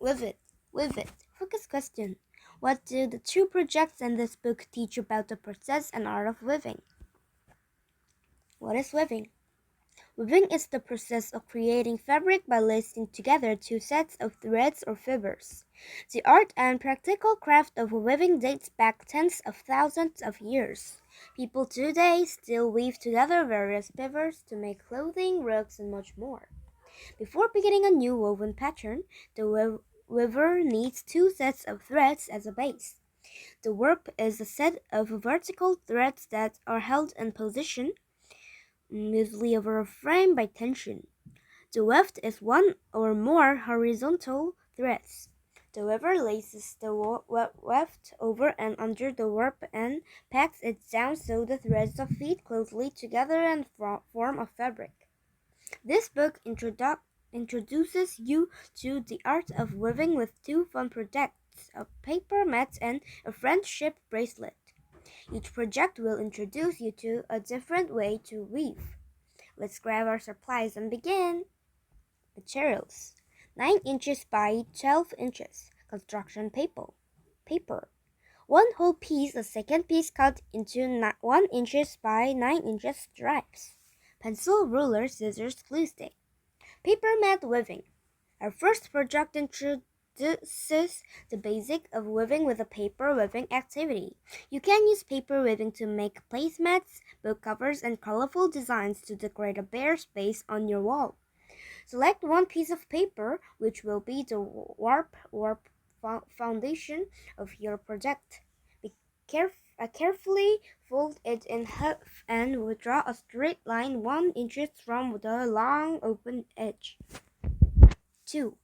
With it. With it. Focus question. What do the two projects in this book teach about the process and art of weaving? What is weaving? Weaving is the process of creating fabric by lacing together two sets of threads or fibers. The art and practical craft of weaving dates back tens of thousands of years. People today still weave together various fibers to make clothing, rugs, and much more. Before beginning a new woven pattern, the weaver needs two sets of threads as a base. The warp is a set of vertical threads that are held in position, usually over a frame by tension. The weft is one or more horizontal threads. The weaver laces the weft over and under the warp and packs it down so the threads fit closely together and form a fabric. This book introduces you to the art of weaving with two fun projects, a paper mat and a friendship bracelet. Each project will introduce you to a different way to weave. Let's grab our supplies and begin. Materials: 9 inches by 12 inches construction paper. One whole piece, a second piece cut into 1 inches by 9 inches stripes. Pencil, ruler, scissors, glue stick. Paper mat weaving. Our first project introduces the basic of weaving with a paper weaving activity. You can use paper weaving to make placemats, book covers, and colorful designs to decorate a bare space on your wall. Select one piece of paper, which will be the warp foundation of your project. Carefully fold it in half and draw a straight line 1 inch from the long open edge. 2.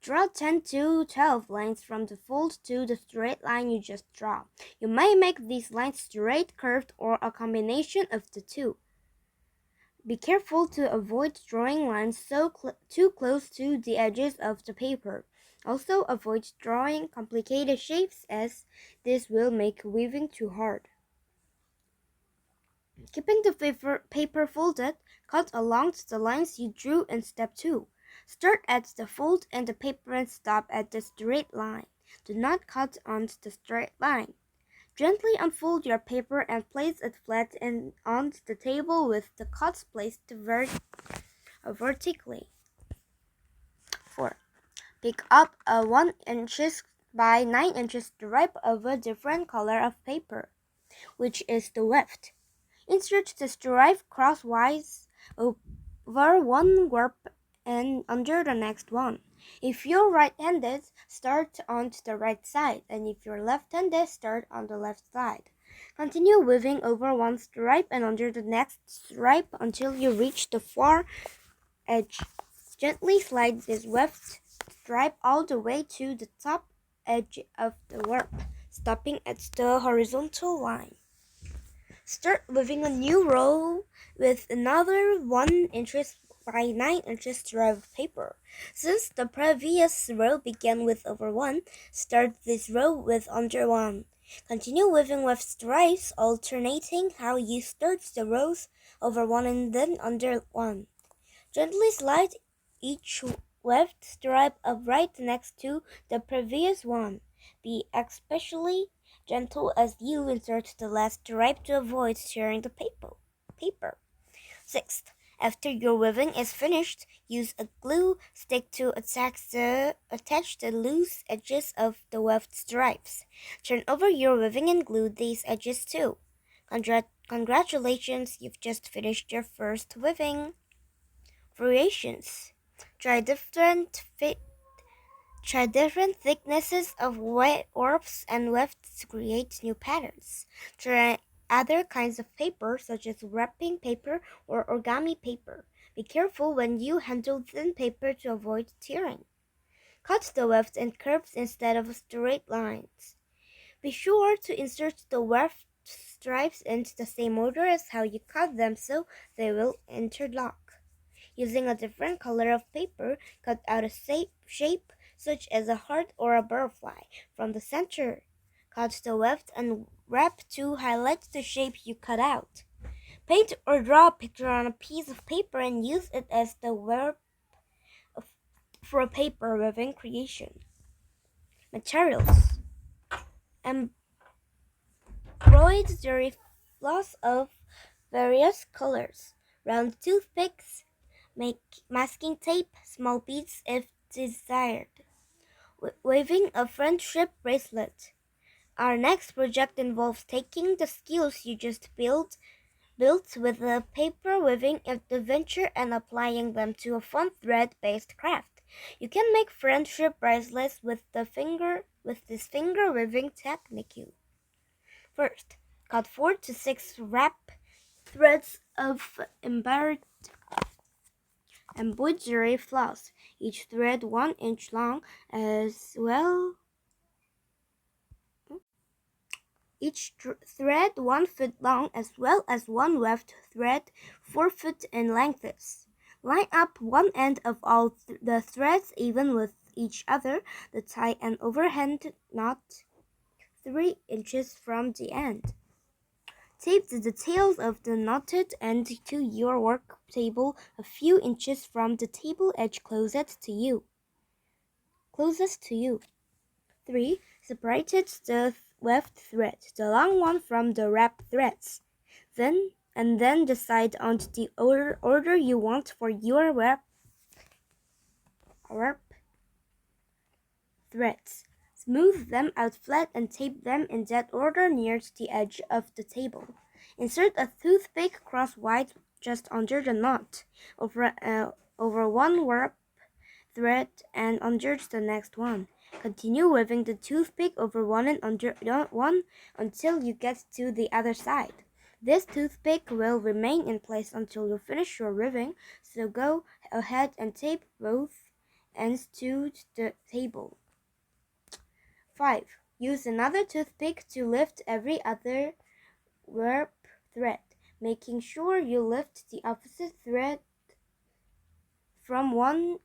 Draw 10 to 12 lines from the fold to the straight line you just draw. You may make these lines straight, curved, or a combination of the two. Be careful to avoid drawing lines too close to the edges of the paper. Also, avoid drawing complicated shapes, as this will make weaving too hard. Keeping the paper folded, cut along the lines you drew in step 2. Start at the fold in the paper and stop at the straight line. Do not cut on the straight line. Gently unfold your paper and place it flat on the table with the cuts placed vertically. 4. Pick up a 1 inches by 9 inches stripe of a different color of paper, which is the weft. Insert the stripe crosswise over one warp and under the next one. If you're right-handed, start on the right side, and if you're left-handed, start on the left side. Continue weaving over one stripe and under the next stripe until you reach the far edge. Gently slide this weft stripe all the way to the top edge of the warp, stopping at the horizontal line. Start weaving a new row with another 1 inch by 9 inches strip of paper. Since the previous row began with over 1, start this row with under 1. Continue weaving with stripes, alternating how you start the rows over 1 and then under 1. Gently slide each weft stripe upright next to the previous one. Be especially gentle as you insert the last stripe to avoid tearing the paper. 6th, after your weaving is finished, use a glue stick to attach the loose edges of the weft stripes. Turn over your weaving and glue these edges too. Congratulations, you've just finished your first weaving. Variations. Try different thicknesses of warps and wefts to create new patterns. Try other kinds of paper, such as wrapping paper or origami paper. Be careful when you handle thin paper to avoid tearing. Cut the weft in curves instead of straight lines. Be sure to insert the weft stripes into the same order as how you cut them so they will interlock. Using a different color of paper, cut out a shape such as a heart or a butterfly from the center. Cut the weft and wrap to highlight the shape you cut out. Paint or draw a picture on a piece of paper and use it as the warp for a paper weaving creation. Materials: embroidery floss of various colors, round toothpicks, masking tape, small beads if desired. Weaving a friendship bracelet. Our next project involves taking the skills you just built with a paper weaving adventure and applying them to a fun thread-based craft. You can make friendship bracelets with this finger weaving technique. First, cut 4 to 6 wrap threads of embroidery floss, each thread 1 inch long, as well. Each thread 1 foot long, as well as one weft thread 4 foot in length. Line up one end of all the threads even with each other. Tie an overhand knot 3 inches from the end. Tape the tails of the knotted end to your work table a few inches from the table edge closest to you. 3. Separated the weft thread, the long one from the wrap threads. Then decide on the order you want for your warp threads. Smooth them out flat and tape them in that order near the edge of the table. Insert a toothpick crosswise just under the knot, over one warp thread and under the next one. Continue weaving the toothpick over one and under one until you get to the other side. This toothpick will remain in place until you finish your weaving, so go ahead and tape both ends to the table. 5. Use another toothpick to lift every other warp thread, making sure you lift the opposite thread from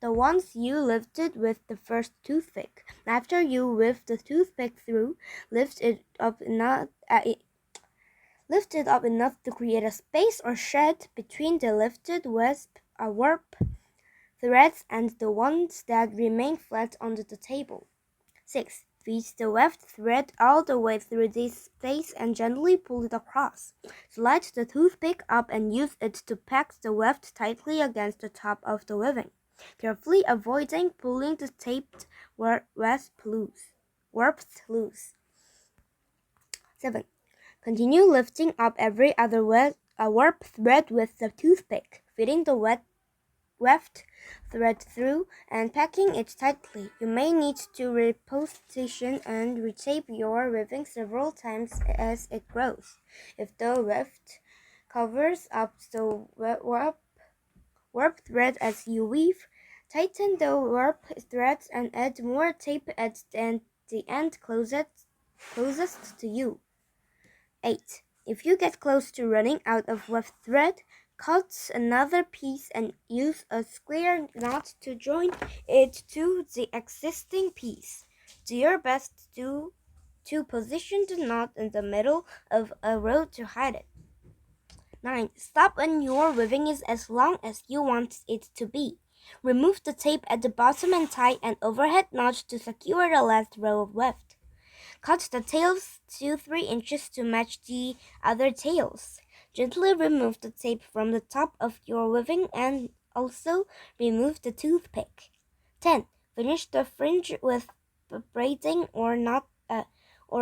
the ones you lifted with the first toothpick. After you weave the toothpick through, lift it up enough to create a space or shed between the lifted warp threads and the ones that remain flat on the table. 6. Feed the weft thread all the way through this space and gently pull it across. Slide the toothpick up and use it to pack the weft tightly against the top of the weaving, carefully avoiding pulling the taped warps loose. 7. Continue lifting up every other warp thread with the toothpick, feeding the weft thread through and packing it tightly. You may need to reposition and retape your weaving several times as it grows. If the weft covers up the warp thread as you weave, tighten the warp threads and add more tape at the end closest to you. 8. If you get close to running out of weft thread, cut another piece and use a square knot to join it to the existing piece. Do your best to position the knot in the middle of a row to hide it. 9. Stop when your weaving is as long as you want it to be. Remove the tape at the bottom and tie an overhead knot to secure the last row of weft. Cut the tails to 3 inches to match the other tails. Gently remove the tape from the top of your weaving and also remove the toothpick. 10. Finish the fringe with braiding or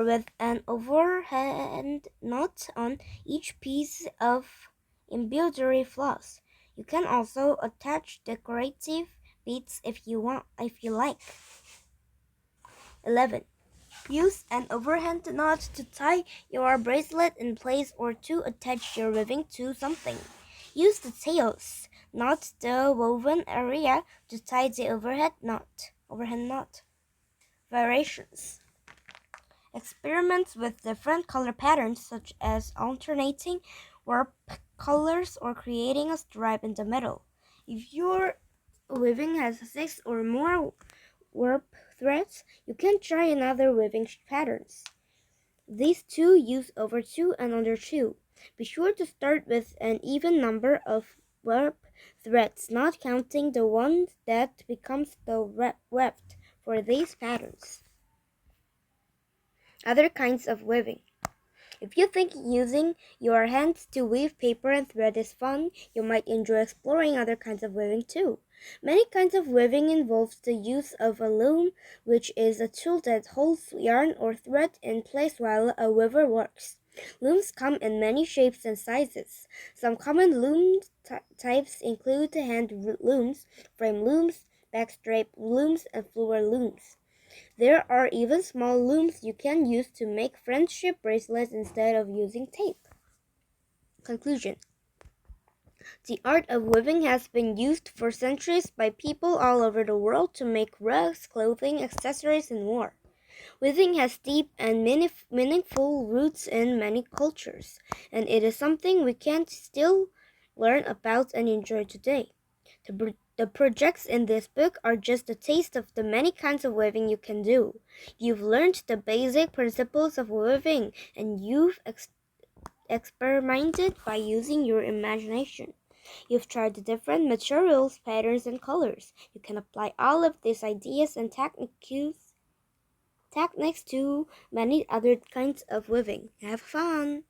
with an overhand knot on each piece of embroidery floss. You can also attach decorative beads if you like. 11. Use an overhand knot to tie your bracelet in place or to attach your weaving to something. Use the tails, not the woven area, to tie the overhand knot. Variations. Experiment with different color patterns such as alternating warp colors or creating a stripe in the middle. If your weaving has 6 or more warp threads, you can try another weaving patterns. These 2 use over 2 and under 2. Be sure to start with an even number of warp threads, not counting the one that becomes the weft for these patterns. Other kinds of weaving. If you think using your hands to weave paper and thread is fun, you might enjoy exploring other kinds of weaving too. Many kinds of weaving involves the use of a loom, which is a tool that holds yarn or thread in place while a weaver works. Looms come in many shapes and sizes. Some common loom types include hand looms, frame looms, backstrap looms, and floor looms. There are even small looms you can use to make friendship bracelets instead of using tape. Conclusion. The art of weaving has been used for centuries by people all over the world to make rugs, clothing, accessories, and more. Weaving has deep and meaningful roots in many cultures, and it is something we can still learn about and enjoy today. The projects in this book are just a taste of the many kinds of weaving you can do. You've learned the basic principles of weaving, and you've experimented by using your imagination. You've tried the different materials, patterns, and colors. You can apply all of these ideas and techniques to many other kinds of weaving. Have fun!